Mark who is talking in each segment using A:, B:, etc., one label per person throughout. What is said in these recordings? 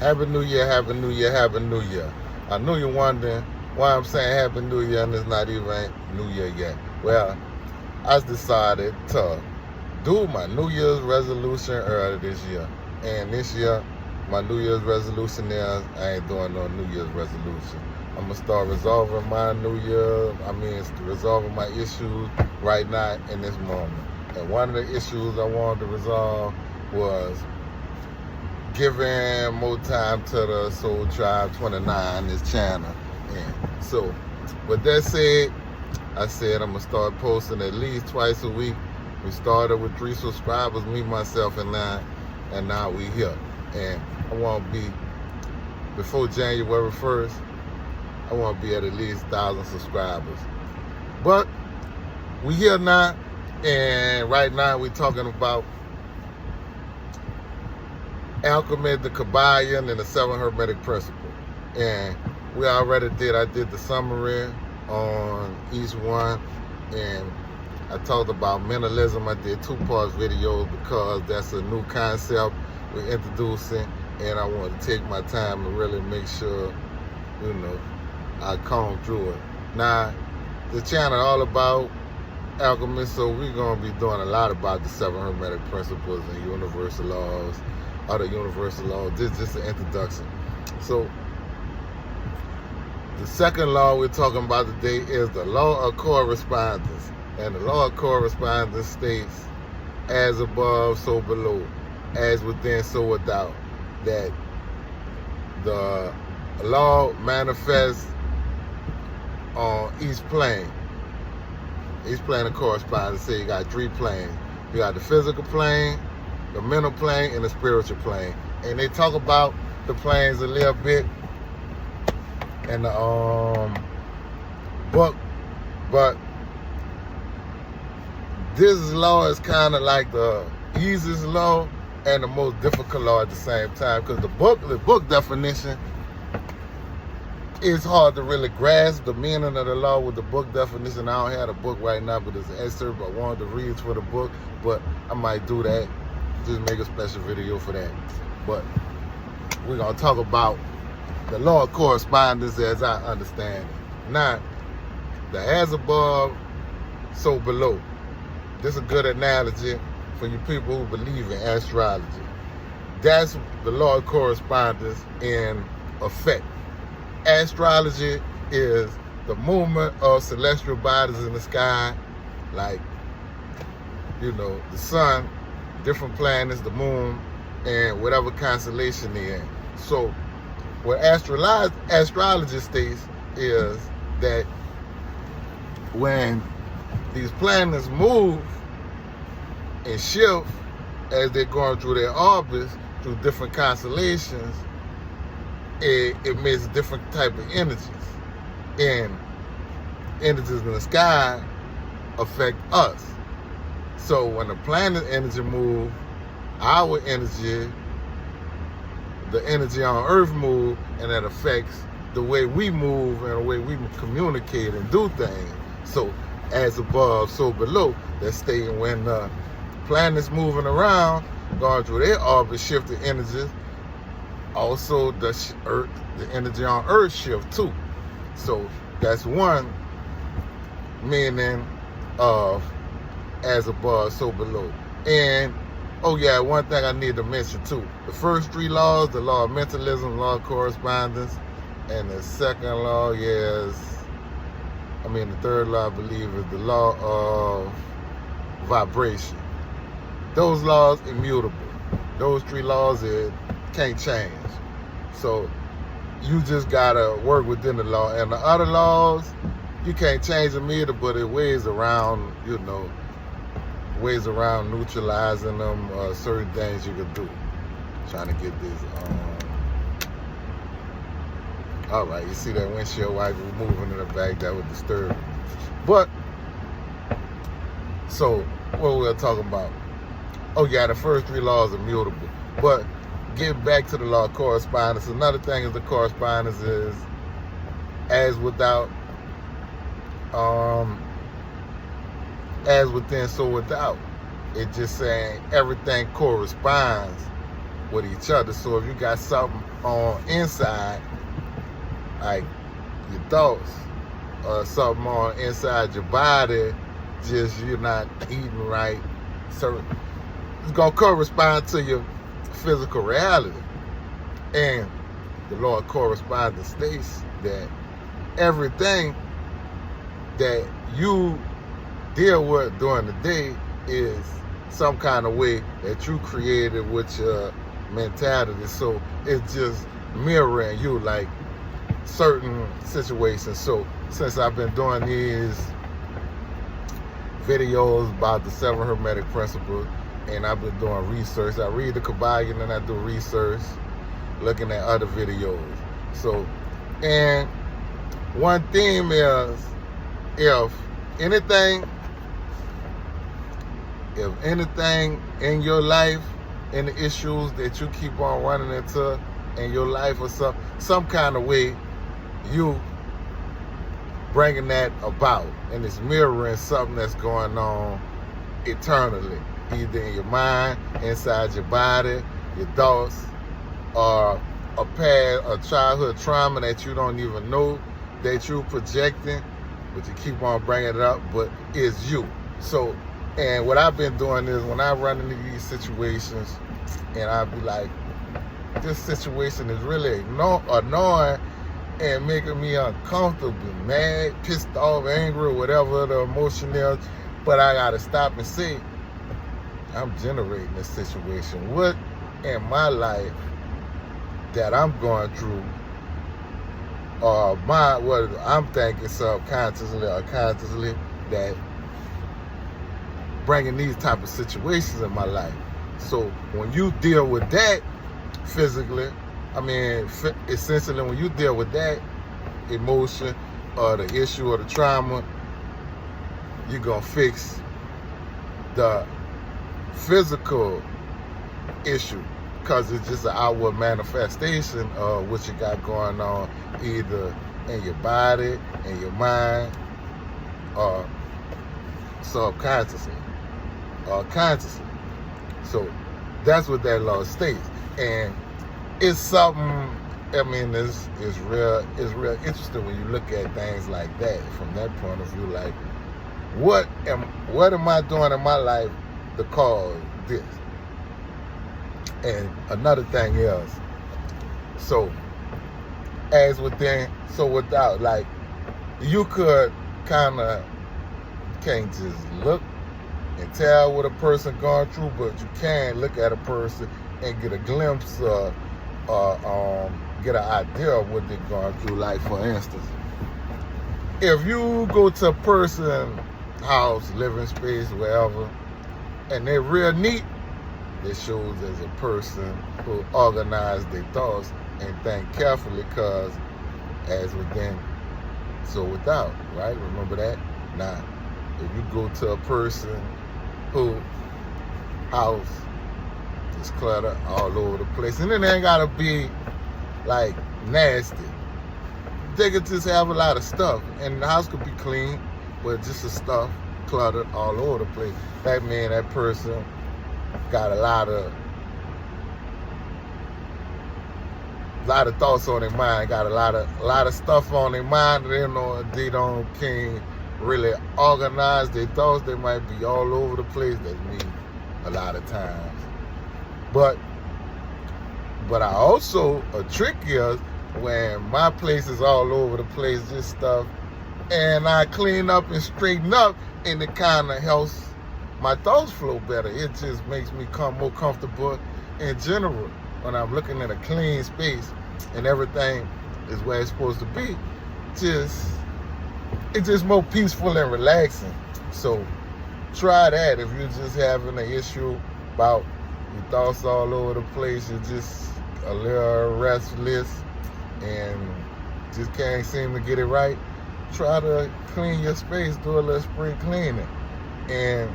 A: Happy New Year, Happy New Year, Happy New Year. I know you're wondering why I'm saying Happy New Year and it's not even New Year yet. Well, I decided to do my New Year's resolution earlier this year. And this year, my New Year's resolution is I ain't doing no New Year's resolution. I'm going to start resolving resolving my issues right now in this moment. And one of the issues I wanted to resolve was giving more time to the Soul Tribe 29, this channel. And so, with that said, I said I'm going to start posting at least twice a week. We started with 3 subscribers, me, myself, and 9, and now we here. And I want to be, before January 1st, I want to be at least 1,000 subscribers. But we here now, and right now we're talking about Alchemy, the Kyballion, and the 7 Hermetic Principles. And I did the summary on each one, and I talked about mentalism. I did 2-part videos because that's a new concept we're introducing, and I want to take my time and really make sure, I comb through it. Now, the channel all about alchemy, so we're going to be doing a lot about the 7 Hermetic Principles and universal laws, other universal laws. This is just an introduction. So, the second law we're talking about today is the law of correspondence. And the law of correspondence states, as above, so below, as within, so without. That the law manifests on each plane. Each plane of correspondence. Say you got 3 planes. You got the physical plane, the mental plane, and the spiritual plane. And they talk about the planes a little bit in the book, but this law is kind of like the easiest law and the most difficult law at the same time, because the book definition is hard to really grasp the meaning of the law with the book definition. I don't have the book right now, but it's an excerpt I wanted to read for the book, but I might do that, just make a special video for that. But we're going to talk about the law of correspondence as I understand it. Now, the as above, so below. This is a good analogy for you people who believe in astrology. That's the law of correspondence in effect. Astrology is the movement of celestial bodies in the sky, like, the sun, different planets, the moon, and whatever constellation they're in. So, what astrology states is that when these planets move and shift as they're going through their orbits, through different constellations, it makes different type of energies. And energies in the sky affect us. So when the planet energy moves, our energy, the energy on Earth move, and that affects the way we move and the way we communicate and do things. So as above, so below. That's stating when the planets moving around, going through their orbit, shifting energies, also the energy on Earth shift too. So that's one meaning of as above, so below. And one thing I need to mention too. The first 3 laws, the law of mentalism, law of correspondence, and the second law the third law I believe is the law of vibration. Those laws immutable. Those 3 laws can't change. So you just gotta work within the law. And the other laws, you can't change them either, but it weighs around neutralizing them, certain things you can do. Trying to get this all right, you see that windshield wiper moving in the back, that would disturb me. But so what we're talking about, the first 3 laws are mutable. But getting back to the law of correspondence, another thing is the correspondence is as without, as within, so without. It's just saying everything corresponds with each other. So if you got something on inside, like your thoughts, or something on inside your body, just you're not eating right. So it's gonna correspond to your physical reality. And the Lord Correspondence states that everything that you deal with during the day is some kind of way that you created with your mentality. So it's just mirroring you, like certain situations. So since I've been doing these videos about the 7 Hermetic Principles, and I've been doing research, I read the Kyballion and I do research, looking at other videos. So, and one theme is, if anything in your life, any issues that you keep on running into in your life, or some kind of way, you bringing that about, and it's mirroring something that's going on eternally, either in your mind, inside your body, your thoughts, or a past, a childhood trauma that you don't even know that you're projecting, but you keep on bringing it up, but it's you. So, and what I've been doing is, when I run into these situations, and I be like, this situation is really annoying and making me uncomfortable, mad, pissed off, angry, whatever the emotion is, but I gotta stop and say, I'm generating this situation. What in my life that I'm going through, or what I'm thinking subconsciously or consciously, that bringing these type of situations in my life. So when you deal with that physically, essentially, when you deal with that emotion or the issue or the trauma, you're gonna fix the physical issue, because it's just an outward manifestation of what you got going on, either in your body, in your mind, or subconsciously or consciously. So that's what that law states. And it's something, it's real interesting when you look at things like that from that point of view. Like, what am I doing in my life to cause this? And another thing is, so as within, so without. Like, you could can't just look and tell what a person going through, but you can look at a person and get a glimpse of, get an idea of what they're going through. Like, for instance, if you go to a person's house, living space, wherever, and they're real neat, it shows as a person who organized their thoughts and think carefully, because as within, so without, right? Remember that? Now, if you go to a person who house is cluttered all over the place, and it ain't gotta be like nasty. They could just have a lot of stuff, and the house could be clean, but just the stuff cluttered all over the place. That means that person got a lot of thoughts on their mind, got a lot of stuff on their mind. They can't really organize their thoughts. They might be all over the place. That means a lot of times. But I also, a trick is when my place is all over the place, just stuff, and I clean up and straighten up, and it kind of helps my thoughts flow better. It just makes me more comfortable in general when I'm looking at a clean space and everything is where it's supposed to be. It's just more peaceful and relaxing. So try that if you're just having an issue about your thoughts all over the place, you're just a little restless and just can't seem to get it right. Try to clean your space, do a little spring cleaning, and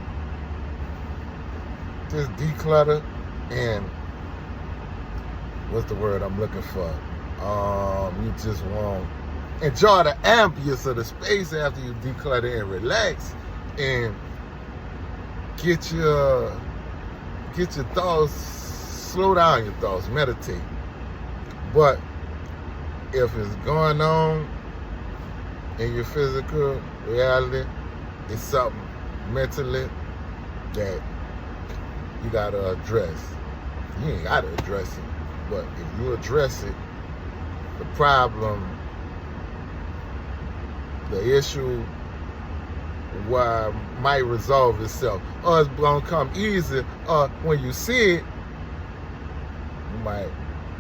A: just declutter. And what's the word I'm looking for? You just want enjoy the ambience of the space after you declutter and relax, and get your thoughts, slow down your thoughts, meditate. But if it's going on in your physical reality, it's something mentally that you gotta address. You ain't gotta address it, but if you address it, the problem, the issue, might resolve itself, or it's gonna come easy. Or when you see it,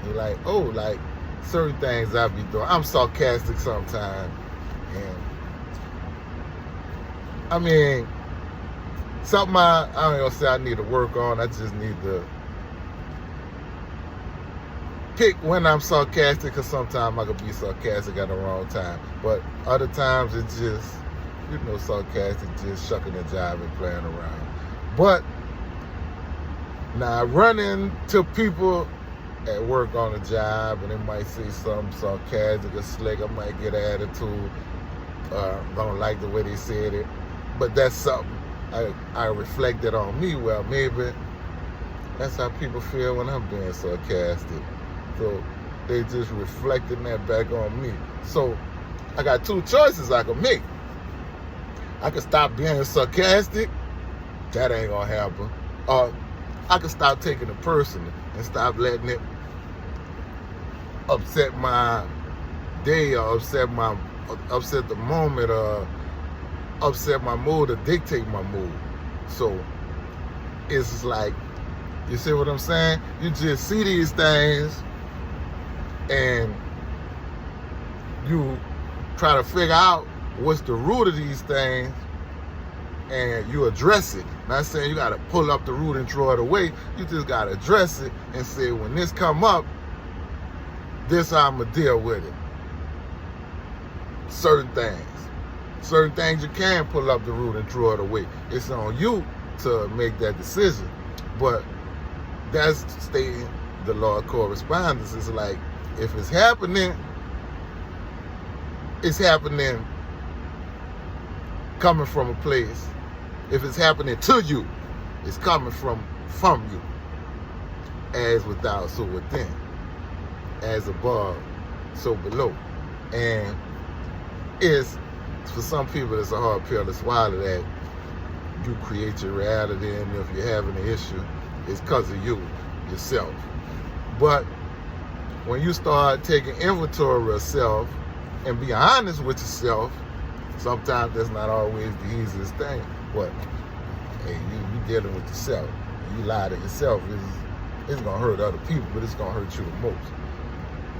A: you're like, oh, like certain things I be doing. I'm sarcastic sometimes, and I mean, something I ain't gonna say I need to work on. I just need to pick when I'm sarcastic, because sometimes I could be sarcastic at the wrong time. But other times it's just, sarcastic, just shucking and jiving, playing around. But now running to people at work on a job, and they might say something sarcastic or slick, I might get an attitude, don't like the way they said it. But that's something I reflected on me. Well, maybe that's how people feel when I'm being sarcastic. So they just reflecting that back on me. So I got two choices I can make. I can stop being sarcastic. That ain't gonna happen. Or I can stop taking it personally and stop letting it upset my day, or upset the moment, or upset my mood, or dictate my mood. So it's like, you see what I'm saying? You just see these things and you try to figure out what's the root of these things, and you address it. Not saying you got to pull up the root and throw it away. You just got to address it and say, when this come up, this how I'm going to deal with it. Certain things you can pull up the root and throw it away. It's on you to make that decision. But that's stating the law of correspondence. It's like, if it's happening coming from a place. If it's happening to you, it's coming from you. As without, so within. As above, so below. And for some people, it's a hard pill to swallow, that you create your reality, and if you're having an issue, it's because of you, yourself. But when you start taking inventory of self and be honest with yourself, sometimes that's not always the easiest thing. But hey, you dealing with yourself. You lie to yourself, it's gonna hurt other people, but it's gonna hurt you the most.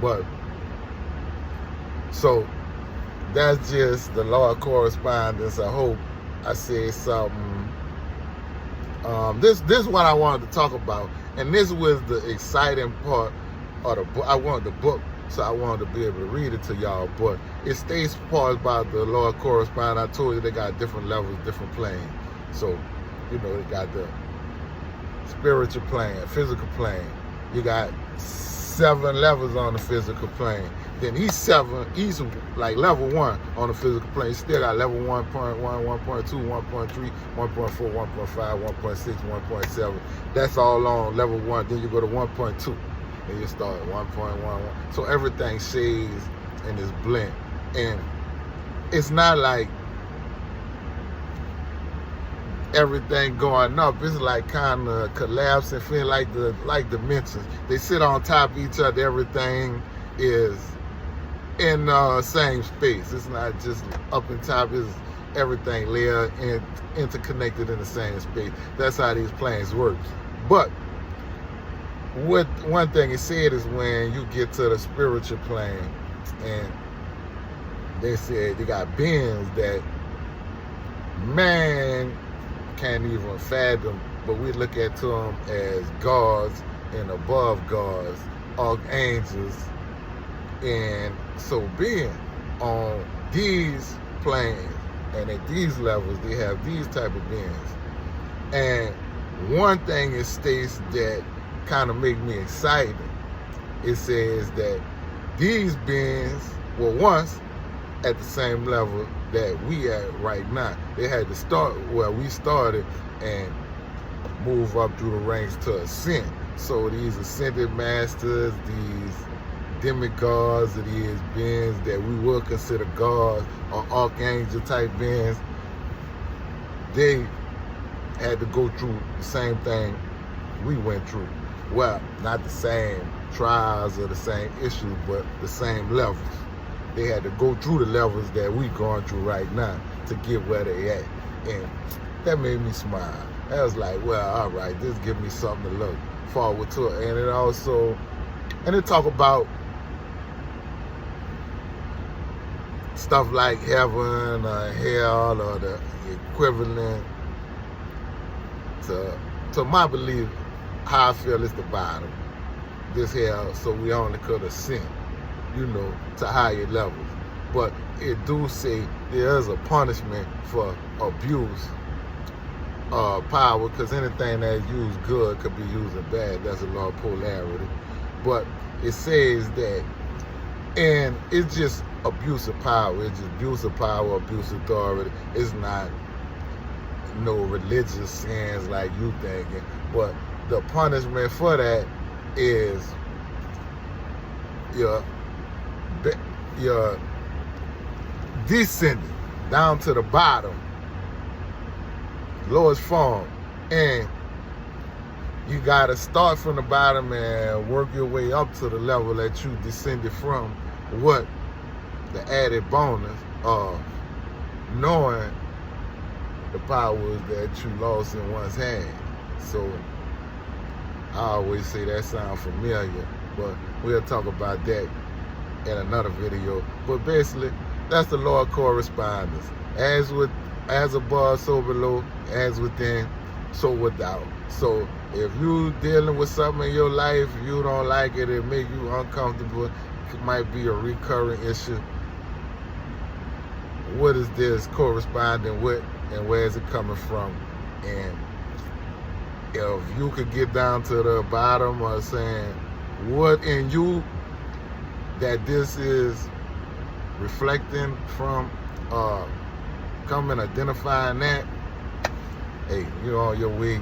A: But so that's just the law of correspondence. I hope I said something. This is what I wanted to talk about, and this was the exciting part of the book. I wanted the book, so I wanted to be able to read it to y'all. But it states parts about the law of correspondence. I told you they got different levels, different planes. So, they got the spiritual plane, physical plane. You got 7 levels on the physical plane. Then he's like level 1 on the physical plane. Still got level 1.1, 1.2, 1.3, 1.4, 1.5, 1.6, 1.7. That's all on level 1. Then you go to 1.2. And you start at 1.11. So everything shades and is blend. And it's not like everything going up. It's like kind of collapsing, feeling like dimensions. They sit on top of each other. Everything is in the same space. It's not just up and top. It's everything layered and interconnected in the same space. That's how these planes work. But what one thing it said is, when you get to the spiritual plane, and they said they got beings that man can't even fathom, but we look at them as gods and above gods, archangels, and so being on these planes and at these levels, they have these type of beings. And one thing it states that kind of make me excited, it says that these beings were once at the same level that we at right now. They had to start where we started and move up through the ranks to ascend. So these ascended masters, these demigods, it is beings that we would consider gods or archangel type beings. They had to go through the same thing we went through. Well, not the same trials or the same issues, but the same levels. They had to go through the levels that we going through right now to get where they at. And that made me smile. I was like, well, all right, this give me something to look forward to. And it also, and it talk about stuff like heaven or hell or the equivalent to my belief. How I feel is the bottom. This hell, so we only could ascend, you know, to higher levels. But it do say there is a punishment for abuse of power, because anything that's used good could be used bad. That's a law of polarity. But it says that, and it's just abuse of power. It's just abuse of power, abuse of authority. It's not no religious sins like you thinking. But the punishment for that is your descending down to the bottom, lowest form, and you gotta start from the bottom and work your way up to the level that you descended from. What the added bonus of knowing the powers that you lost in one's hand. So I always say that sounds familiar, but we'll talk about that in another video. But basically, that's the law of correspondence. As above, so below, as within, so without. So if you dealing with something in your life, you don't like it, it make you uncomfortable, it might be a recurring issue. What is this corresponding with, and where is it coming from? And if you could get down to the bottom of saying what in you that this is reflecting from, identifying that, hey, you're on your way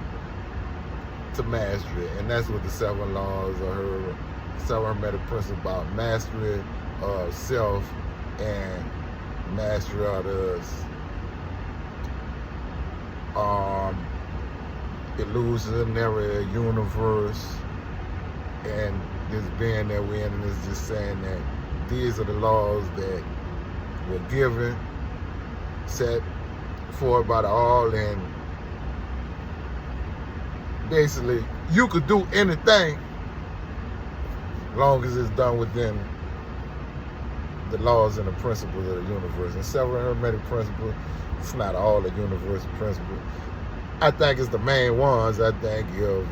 A: to mastery. And that's what the 7 laws of her 7 hermetic principles about: mastery of self and mastery of this illusionary universe. And this being that we're in is just saying that these are the laws that were given, set forth by the all, and basically you could do anything as long as it's done within the laws and the principles of the universe. And 7 hermetic principles, it's not all the universal principles. I think it's the main ones. I think of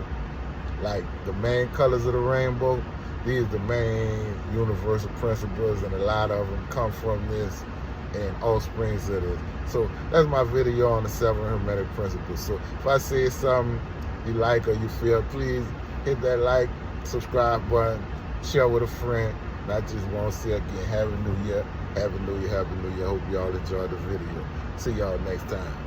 A: like the main colors of the rainbow. These are the main universal principles, and a lot of them come from this and offsprings of this. So that's my video on the 7 hermetic principles. So if I say something you like or you feel, please hit that like, subscribe button, share with a friend. And I just want to say again, Happy New Year, Happy New Year, Happy New Year. Hope y'all enjoyed the video. See y'all next time.